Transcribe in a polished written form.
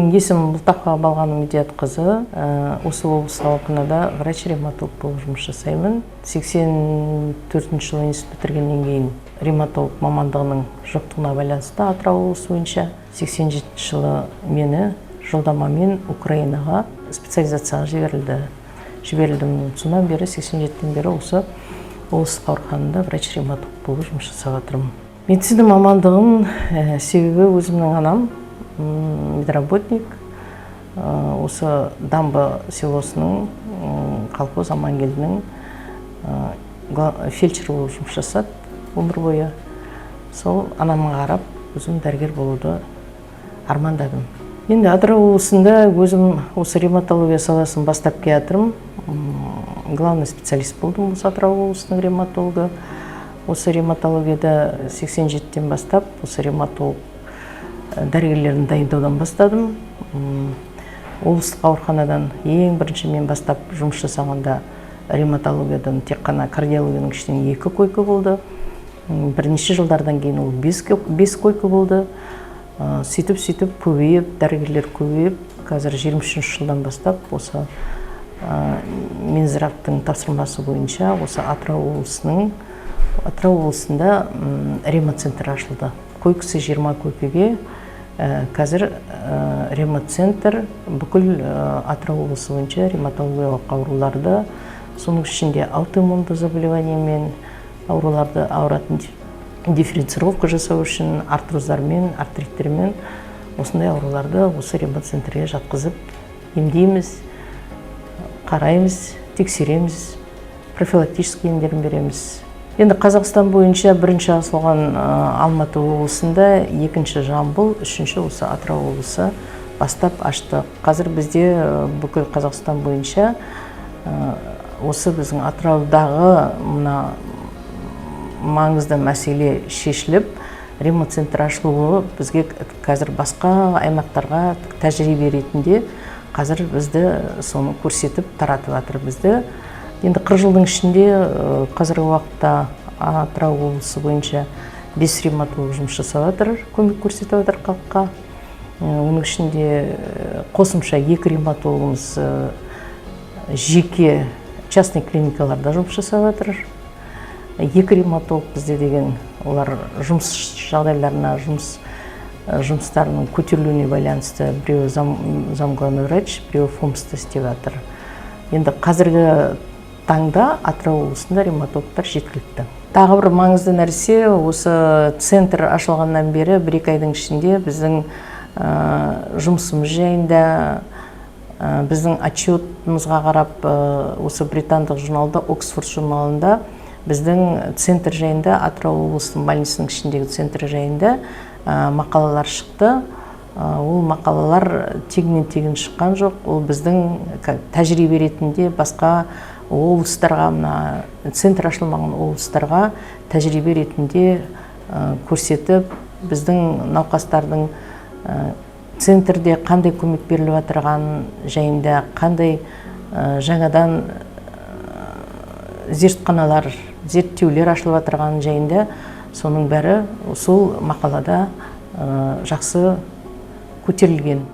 Менің есімім Бұлтақова Балғаным Медиатқызы. Осы облыс ауруханада врач-ревматолог болып жұмыс жасаймын. 84 жылы институт бітіргеннен кейін ревматолог мамандығының жоқтығына байланысты Атырау облысы бойынша 87 жылы мені жолдамамен Украинаға специализацияға жіберілдім. Сондан бері 87-тен бері осы облыстық ауруханада врач-ревматолог болып жұмыс жасап жатырмын. Медицина мамандығын себебі өзімнің анам медработник, осы Дамба селосының колхоз Амангелдінің фельдшер болып жұмыс жасады өмір бойы. Сол анамға қарап, өзім дәрігер болуды армандадым. Енді Атырау облысында өзім осы ревматология саласын бастап келе жатырмын. Главный специалист болдым осы Атырау облысының ревматологы. Осы ревматологияда 87-тен бастап, осы ревматолог дәрігерлерін дайындаудан бастадым. Облыстық ауруханадан ең бірінші мен бастап жұмыс жасағанда ревматологиядан тек қана кардиологияның ішінен 2 койка болды. Бірнеше жылдардан кейін ол 5 койка болды. Сөйтіп көбейіп, дәрігерлер көбейіп, қазір 23 жылдан бастап осы Минздравтың тапсырмасы бойынша осы Атырау облысында ревмацентр ашылды. Койкасы 20 койкеге қазір ревмацентр бүкіл Атырау облысы бойынша ревматологиялық ауруларды, соның ішінде аутоиммунды заболеваниемен ауруларды ауыратын дифференцировка жасау үшін артроздармен, артриттермен осындай ауруларды осы ревмацентрге жатқызып емдейміз, қараймыз, тексереміз, профилактический емдерін береміз. Енді Қазақстан бойынша бірінші ашылған Алматы облысында, екінші Жамбыл, үшінші осы Атырау облысы бастап ашты. Қазір бізде бүкіл Қазақстан бойынша осы біздің Атыраудағы маңызды мәселе шешіліп, ревмацентр ашылуы бізге қазір басқа аймақтарға тәжірибе ретінде қазір бізді соны көрсетіп таратып жатыр бізді. Енді 40 жылдың ішінде қазіргі уақытта Атырау облысы бойынша 5 ревматолог жұмыс жасап жатыр, көмек көрсетіп жатыр халыққа. Оның ішінде қосымша 2 ревматологымыз жеке частный клиникаларда жұмыс жасап жатыр. 2 ревматолог бізде деген олар жұмыс жағдайларына, жұмыстарының көтерілуіне байланысты біреуі замглавный врач, біреуі фомста істеп жатыр. Енді қазіргі таңда Атырау облысында ревматологтар жеткілікті. Тағы бір маңызды нәрсе, осы центр ашылғаннан бері 1-2 айдың ішінде біздің жұмысымыз жайында, біздің отчетымызға қарап, осы британдық журналда, Оксфорд журналында біздің центр жайында, Атырау облысының больницаның ішіндегі центр жайында мақалалар шықты. Ол мақалалар тегінен шыққан жоқ. Ол біздің тәжірибе ретінде басқа облыстарға, центр ашылмаған облыстарға тәжірибе ретінде көрсетіп, біздің науқастардың центрде қандай көмек беріліп отырған жайында, қандай жаңадан зерттеулер ашылып отырған жайында, соның бәрі сол мақалада жақсы көтерілген.